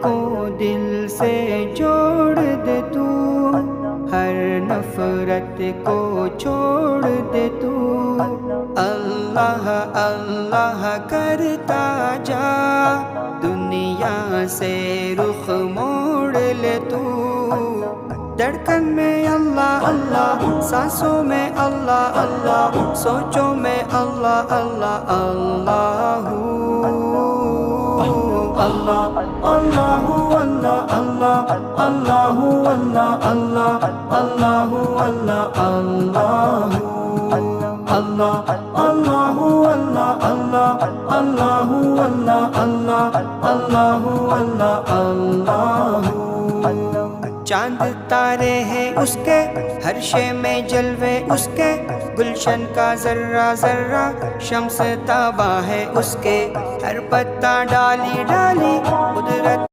کو دل سے جوڑ دے تو، ہر نفرت کو چھوڑ دے تو، اللہ اللہ کرتا جا، دنیا سے رخ موڑ لے تو، دھڑکن میں اللہ اللہ، سانسوں میں اللہ اللہ، سوچوں میں اللہ اللہ اللہ، اللہ اللہ اللہ اللہ، اللہ اللہ اللہ، اللہ اللہ اللہ، اللہ اللہ اللہ اللہ، اللہ اللہ اللہ، اللہ اللہ اللہ۔ چاند تارے ہیں اس کے، ہر شے میں جلوے اس کے، گلشن کا ذرہ ذرہ شمس تابہ ہے اس کے، ہر پتا ڈالی ڈالی قدرت